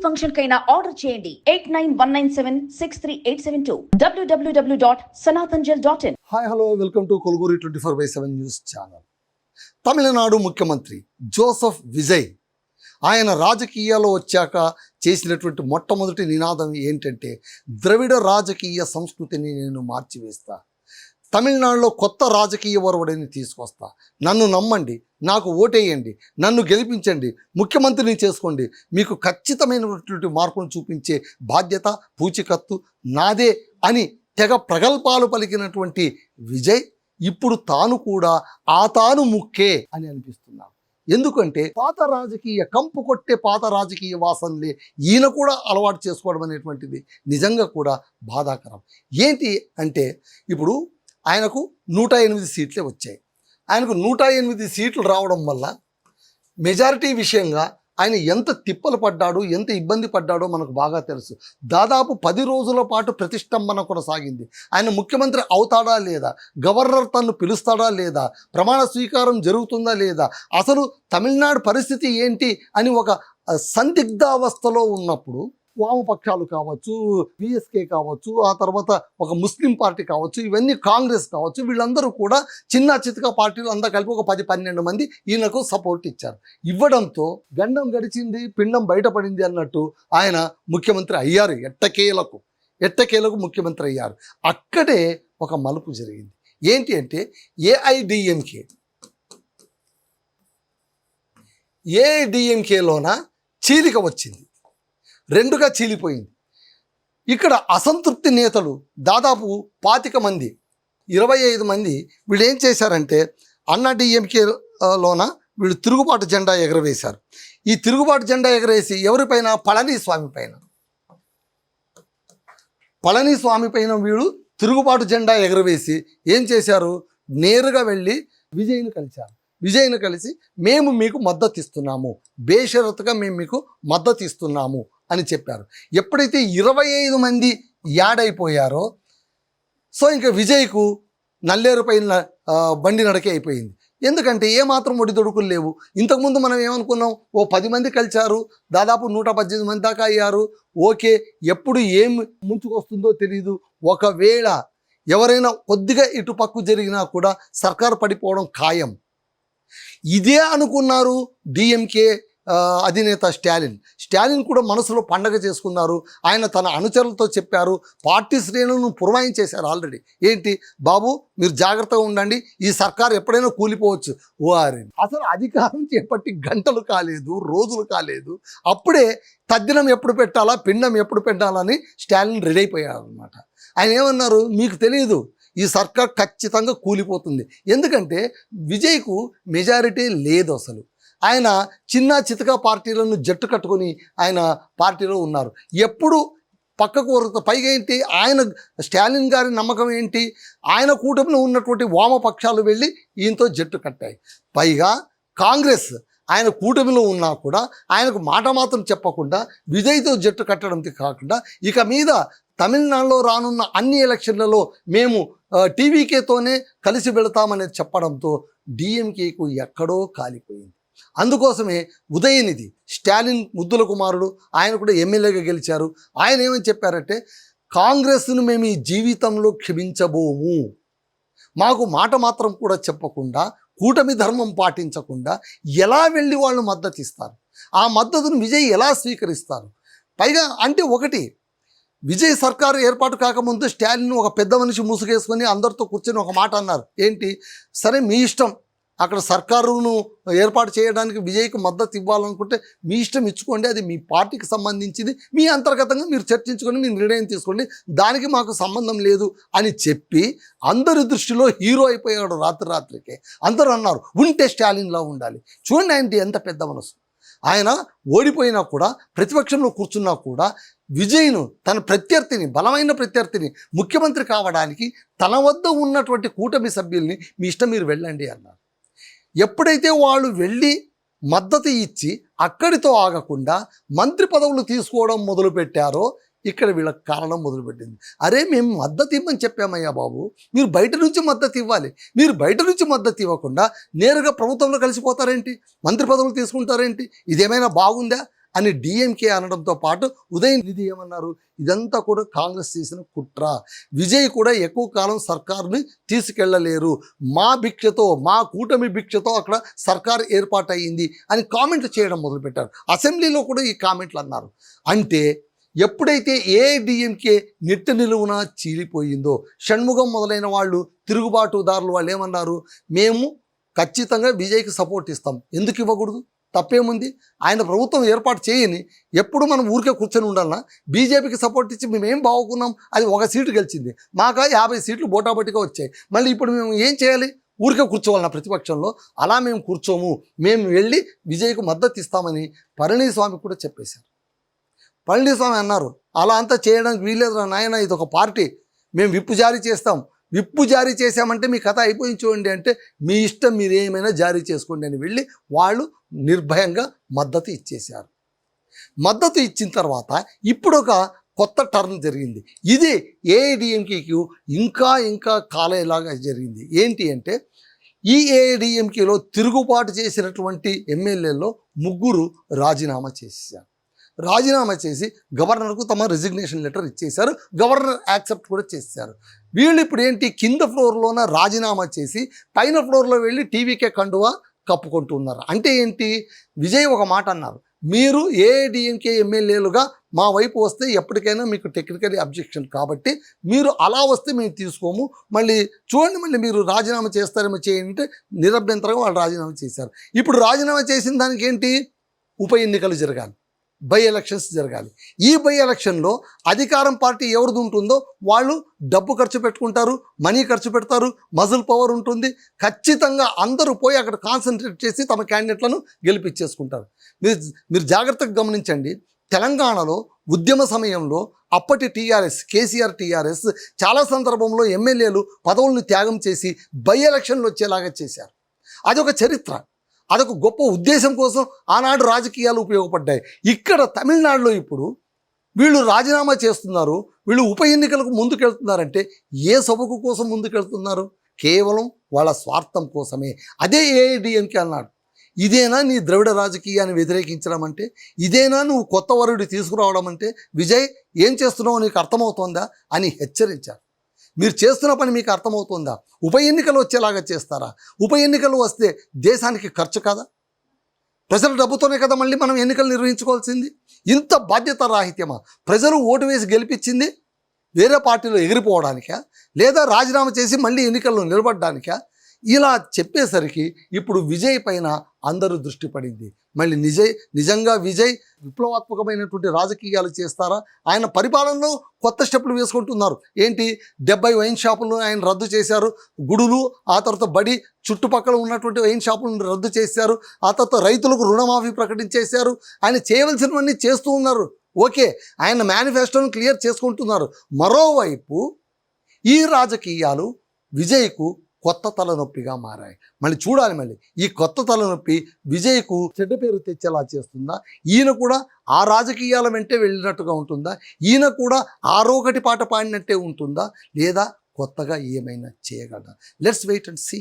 Function కైనా order చేయండి 8919763872 www.sanatanjal.in. Hi hello welcome to Kolguri 24/7 news channel. Tamil Nadu ముఖ్యమంత్రి జోసెఫ్ విజయ్ ఆయన రాజకీయాల్లో వచ్చాక చేసినటువంటి మొట్టమొదటి నినాదం ఏంటంటే ద్రవిడ రాజకీయ సంస్కృతిని నేను మార్చివేస్తా, తమిళనాడులో కొత్త రాజకీయ ఒరవడిని తీసుకొస్తా, నన్ను నమ్మండి, నాకు ఓటేయండి, నన్ను గెలిపించండి, ముఖ్యమంత్రిని చేసుకోండి, మీకు ఖచ్చితమైనటువంటి మార్పును చూపించే బాధ్యత పూచికత్తు నాదే అని తెగ ప్రగల్భాలు పలికినటువంటి విజయ్ ఇప్పుడు తాను కూడా తాను ముక్కే అని అనిపిస్తున్నారు. ఎందుకంటే పాత రాజకీయ కంపు కొట్టే పాత రాజకీయ వాసనలే ఈయన కూడా అలవాటు చేసుకోవడం అనేటువంటిది నిజంగా కూడా బాధాకరం. ఏంటి అంటే ఇప్పుడు ఆయనకు 108 సీట్లే వచ్చాయి. ఆయనకు 108 సీట్లు రావడం వల్ల మెజారిటీ విషయంగా ఆయన ఎంత తిప్పలు పడ్డాడు, ఎంత ఇబ్బంది పడ్డాడో మనకు బాగా తెలుసు. దాదాపు 10 రోజుల పాటు ప్రతిష్టంభన కొనసాగింది. ఆయన ముఖ్యమంత్రి అవుతాడా లేదా, గవర్నర్ తను పిలుస్తాడా లేదా, ప్రమాణ స్వీకారం జరుగుతుందా లేదా, అసలు తమిళనాడు పరిస్థితి ఏంటి అని ఒక సందిగ్ధావస్థలో ఉన్నప్పుడు వామపక్షాలు కావచ్చు, పిఎస్కే కావచ్చు, ఆ తర్వాత ఒక ముస్లిం పార్టీ కావచ్చు, ఇవన్నీ కాంగ్రెస్ కావచ్చు, వీళ్ళందరూ కూడా చిన్న చితక పార్టీలు అందరూ కలిపి ఒక 10-12 మంది ఈయనకు సపోర్ట్ ఇచ్చారు. ఇవ్వడంతో గండం గడిచింది, పిండం బయటపడింది అన్నట్టు ఆయన ముఖ్యమంత్రి అయ్యారు. ఎట్టకేలకు ముఖ్యమంత్రి అయ్యారు. అక్కడే ఒక మలుపు జరిగింది. ఏంటి అంటే ఏఐడిఎంకేలోన చీలిక వచ్చింది, రెండుగా చీలిపోయింది. ఇక్కడ అసంతృప్తి నేతలు దాదాపు 25 మంది 25 మంది వీళ్ళు ఏం చేశారంటే అన్నా డిఎంకేలోన వీళ్ళు తిరుగుబాటు జెండా ఎగరవేశారు. ఈ తిరుగుబాటు జెండా ఎగరేసి ఎవరిపైన, పళనిస్వామి పైన వీళ్ళు తిరుగుబాటు జెండా ఎగరవేసి ఏం చేశారు, నేరుగా వెళ్ళి విజయ్ను కలిసి మేము మీకు మద్దతు ఇస్తున్నాము, బేషరతుగా మేము మీకు మద్దతు ఇస్తున్నాము అని చెప్పారు. ఎప్పుడైతే 25 మంది యాడ్ అయిపోయారో సో ఇంకా విజయ్కు నల్లేరు పైన బండి నడకే అయిపోయింది. ఎందుకంటే ఏమాత్రం ఒడిదొడుకులు లేవు. ఇంతకుముందు మనం ఏమనుకున్నాం, 10 మంది కలిశారు, దాదాపు 118 మంది దాకా అయ్యారు, ఓకే, ఎప్పుడు ఏం ముంచుకొస్తుందో తెలియదు, ఒకవేళ ఎవరైనా కొద్దిగా ఇటు పక్కు జరిగినా కూడా సర్కారు పడిపోవడం ఖాయం. ఇదే అనుకున్నారు డిఎంకే అధినేత స్టాలిన్ కూడా మనసులో పండగ చేసుకున్నారు. ఆయన తన అనుచరులతో చెప్పారు, పార్టీ శ్రేణులను పురమాయించేశారు ఆల్రెడీ. ఏంటి బాబు, మీరు జాగ్రత్తగా ఉండండి, ఈ సర్కారు ఎప్పుడైనా కూలిపోవచ్చు. అసలు అధికారం చేపట్టి గంటలు కాలేదు, రోజులు కాలేదు, అప్పుడే తద్దినం ఎప్పుడు పెట్టాలా, పిండం ఎప్పుడు పెట్టాలని స్టాలిన్ రెడీ అయిపోయారు అనమాట. ఆయన ఏమన్నారు, మీకు తెలియదు, ఈ సర్కార్ ఖచ్చితంగా కూలిపోతుంది. ఎందుకంటే విజయ్కు మెజారిటీ లేదు. అసలు ఆయన చిన్న చితక పార్టీలను జట్టు కట్టుకొని ఆయన పార్టీలో ఉన్నారు. ఎప్పుడు పక్కకు వరకు పైగా ఏంటి, ఆయన స్టాలిన్ గారి నమ్మకం ఏంటి, ఆయన కూటమిలో ఉన్నటువంటి వామపక్షాలు వెళ్ళి ఈయనతో జట్టు కట్టాయి. పైగా కాంగ్రెస్ ఆయన కూటమిలో ఉన్నా కూడా ఆయనకు మాట మాత్రం చెప్పకుండా విజయ్తో జట్టు కట్టడంతో కాకుండా ఇక మీద తమిళనాడులో రానున్న అన్ని ఎలక్షన్లలో మేము టీవీకేతోనే కలిసి వెళతామనేది చెప్పడంతో డిఎంకేకు ఎక్కడో కాలిపోయింది. అందుకోసమే ఉదయనిధి స్టాలిన్ ముద్దుల కుమారుడు, ఆయన కూడా ఎమ్మెల్యేగా గెలిచారు. ఆయన ఏమని చెప్పారంటే, కాంగ్రెస్ను మేము ఈ జీవితంలో క్షమించబోము, మాకు మాట మాత్రం కూడా చెప్పకుండా కూటమి ధర్మం పాటించకుండా ఎలా వెళ్ళి వాళ్ళు మద్దతు ఇస్తారు, ఆ మద్దతును విజయ్ ఎలా స్వీకరిస్తారు. పైగా అంటే ఒకటి, విజయ్ సర్కారు ఏర్పాటు కాకముందు స్టాలిన్ ఒక పెద్ద మనిషి ముసుగేసుకొని అందరితో కూర్చొని ఒక మాట అన్నారు. ఏంటి, సరే మీ ఇష్టం, అక్కడ సర్కారును ఏర్పాటు చేయడానికి విజయ్కి మద్దతు ఇవ్వాలనుకుంటే మీ ఇష్టం ఇచ్చుకోండి, అది మీ పార్టీకి సంబంధించింది, మీ అంతర్గతంగా మీరు చర్చించుకొని మీ నిర్ణయం తీసుకోండి, దానికి మాకు సంబంధం లేదు అని చెప్పి అందరి దృష్టిలో హీరో అయిపోయాడు రాత్రికే. అందరూ అన్నారు ఉంటే స్టాలిన్లా ఉండాలి. చూడండి ఆయనకి ఎంత పెద్ద మనసు. ఆయన ఓడిపోయినా కూడా, ప్రతిపక్షంలో కూర్చున్నా కూడా విజయ్ను, తన ప్రత్యర్థిని, బలమైన ప్రత్యర్థిని ముఖ్యమంత్రి కావడానికి తన వద్ద ఉన్నటువంటి కూటమి సభ్యుల్ని మీ ఇష్టం మీరు వెళ్ళండి అన్నారు. ఎప్పుడైతే వాళ్ళు వెళ్ళి మద్దతు ఇచ్చి అక్కడితో ఆగకుండా మంత్రి పదవులు తీసుకోవడం మొదలుపెట్టారో ఇక్కడ వీళ్ళకి కారణం మొదలుపెట్టింది. అరే మేము మద్దతు ఇవ్వమని చెప్పామయ్యా బాబు, మీరు బయట నుంచి మద్దతు ఇవ్వాలి, మీరు బయట నుంచి మద్దతు ఇవ్వకుండా నేరుగా ప్రభుత్వంలో కలిసిపోతారేంటి, మంత్రి పదవులు తీసుకుంటారేంటి, ఇదేమైనా బాగుందా అని డిఎంకే అనడంతో పాటు ఉదయనిధి ఏమన్నారు, ఇదంతా కూడా కాంగ్రెస్ చేసిన కుట్ర, విజయ్ కూడా ఎక్కువ కాలం సర్కారుని తీసుకెళ్లలేరు, మా భిక్షతో మా కూటమి భిక్షతో అక్కడ సర్కారు ఏర్పాటయ్యింది అని కామెంట్లు చేయడం మొదలుపెట్టారు. అసెంబ్లీలో కూడా ఈ కామెంట్లు అన్నారు. అంటే ఎప్పుడైతే ఏఐడిఎంకే నిట్ట నిలువున చీలిపోయిందో, షణ్ముగం మొదలైన వాళ్ళు తిరుగుబాటుదారులు వాళ్ళు ఏమన్నారు, మేము ఖచ్చితంగా విజయ్కి సపోర్ట్ ఇస్తాం, ఎందుకు ఇవ్వకూడదు, తప్పేముంది, ఆయన ప్రభుత్వం ఏర్పాటు చేయని ఎప్పుడు మనం ఊరికే కూర్చొని ఉండాలన్నా, బీజేపీకి సపోర్ట్ ఇచ్చి మేమేం బాగుకున్నాం, అది 1 సీటు గెలిచింది, మాకు 50 సీట్లు బోటాబోటిగా వచ్చాయి, మళ్ళీ ఇప్పుడు మేము ఏం చేయాలి, ఊరికే కూర్చోవాలన్న ప్రతిపక్షంలో, అలా మేము కూర్చోము, మేము వెళ్ళి విజయ్కు మద్దతు ఇస్తామని పళనిస్వామి కూడా చెప్పేశారు. పళనిస్వామి అన్నారు, అలా అంతా చేయడానికి వీల్లేదు నాయన, ఇది ఒక పార్టీ, మేము విప్పు జారీ చేస్తాం, విప్పు జారీ చేశామంటే మీ కథ అయిపోయి చూడండి అంటే మీ ఇష్టం, మీరు ఏమైనా జారీ చేసుకోండి అని వెళ్ళి వాళ్ళు నిర్భయంగా మద్దతు ఇచ్చేశారు. మద్దతు ఇచ్చిన తర్వాత ఇప్పుడు ఒక కొత్త టర్న్ జరిగింది. ఇది ఏఐడిఎంకేకు ఇంకా కాలేలాగా జరిగింది. ఏంటి అంటే ఈ ఏఐడిఎంకేలో తిరుగుబాటు చేసినటువంటి ఎమ్మెల్యేల్లో 3 రాజీనామా చేశారు. రాజీనామా చేసి గవర్నర్కు తమ రిజిగ్నేషన్ లెటర్ ఇచ్చేశారు. గవర్నర్ యాక్సెప్ట్ కూడా చేశారు. వీళ్ళు ఇప్పుడు ఏంటి, కింద ఫ్లోర్లోన రాజీనామా చేసి పైన ఫ్లోర్లో వెళ్ళి టీవీకే కండువా కప్పుకుంటున్నారు. అంటే ఏంటి, విజయ్ ఒక మాట అన్నారు, మీరు ఏఐడిఎంకే ఎమ్మెల్యేలుగా మా వైపు వస్తే ఎప్పటికైనా మీకు టెక్నికల్ అబ్జెక్షన్, కాబట్టి మీరు అలా వస్తే మేము తీసుకోము, మళ్ళీ చూడండి మళ్ళీ మీరు రాజీనామా చేస్తారేమో చేయంటే నిరభ్యంతరంగా వాళ్ళు రాజీనామా చేశారు. ఇప్పుడు రాజీనామా చేసిన దానికి ఏంటి, ఉప ఎన్నికలు జరగాలి, బై ఎలక్షన్స్ జరగాలి. ఈ బై ఎలక్షన్లో అధికారం పార్టీ ఎవరిది ఉంటుందో వాళ్ళు డబ్బు ఖర్చు పెట్టుకుంటారు, మనీ ఖర్చు పెడతారు, మజిల్ పవర్ ఉంటుంది, ఖచ్చితంగా అందరూ పోయి అక్కడ కాన్సన్ట్రేట్ చేసి తమ క్యాండిడేట్లను గెలిపించేసుకుంటారు. మీరు జాగ్రత్తగా గమనించండి, తెలంగాణలో ఉద్యమ సమయంలో అప్పటి కేసీఆర్ టీఆర్ఎస్ చాలా సందర్భంలో ఎమ్మెల్యేలు పదవులను త్యాగం చేసి బై ఎలక్షన్లు వచ్చేలాగా చేశారు. అదొక చరిత్ర, అదొక గొప్ప ఉద్దేశం కోసం ఆనాడు రాజకీయాలు ఉపయోగపడ్డాయి. ఇక్కడ తమిళనాడులో ఇప్పుడు వీళ్ళు రాజీనామా చేస్తున్నారు, వీళ్ళు ఉప ఎన్నికలకు ముందుకెళ్తున్నారంటే ఏ సభకు కోసం ముందుకెళ్తున్నారు, కేవలం వాళ్ళ స్వార్థం కోసమే. అదే ఏఐడిఎంకే అన్నాడు, ఇదేనా నీ ద్రవిడ రాజకీయాన్ని వ్యతిరేకించడం అంటే, ఇదేనా నువ్వు కొత్త వరుడి తీసుకురావడం అంటే, విజయ్ ఏం చేస్తున్నావో నీకు అర్థమవుతోందా అని హెచ్చరించారు. మీరు చేస్తున్న పని మీకు అర్థమవుతుందా, ఉప ఎన్నికలు వచ్చేలాగా చేస్తారా, ఉప ఎన్నికలు వస్తే దేశానికి ఖర్చు కదా, ప్రజల డబ్బుతోనే కదా మళ్ళీ మనం ఎన్నికలు నిర్వహించుకోవాల్సింది, ఇంత బాధ్యత రాహిత్యమా, ప్రజలు ఓటు వేసి గెలిపించింది వేరే పార్టీలో ఎగిరిపోవడానికా, లేదా రాజీనామా చేసి మళ్ళీ ఎన్నికల్లో నిలబడడానికా, ఇలా చెప్పేసరికి ఇప్పుడు విజయ్ పైన అందరూ దృష్టి పడింది. మళ్ళీ నిజంగా విజయ్ విప్లవాత్మకమైనటువంటి రాజకీయాలు చేస్తారా, ఆయన పరిపాలనలో కొత్త స్టెప్పులు వేసుకుంటున్నారు. ఏంటి, 70 వైన్ షాపులను ఆయన రద్దు చేశారు, గుడులు, ఆ తర్వాత బడి చుట్టుపక్కల ఉన్నటువంటి వైన్ షాపులను రద్దు చేశారు, ఆ తర్వాత రైతులకు రుణమాఫీ ప్రకటించేశారు, ఆయన చేయవలసినవన్నీ చేస్తూ ఉన్నారు. ఓకే, ఆయన మేనిఫెస్టోను క్లియర్ చేసుకుంటున్నారు. మరోవైపు ఈ రాజకీయాలు విజయ్కు కొత్త తలనొప్పిగా మారాయి. మళ్ళీ చూడాలి, మళ్ళీ ఈ కొత్త తలనొప్పి విజయ్కు చెడ్డ పేరు తెచ్చేలా చేస్తుందా, ఈయన కూడా ఆ రాజకీయాల వెంటే వెళ్ళినట్టుగా ఉంటుందా, ఈయన కూడా ఆరోగటి పాట పాడినట్టే ఉంటుందా, లేదా కొత్తగా ఏమైనా చేయగలరా? Let's wait and see.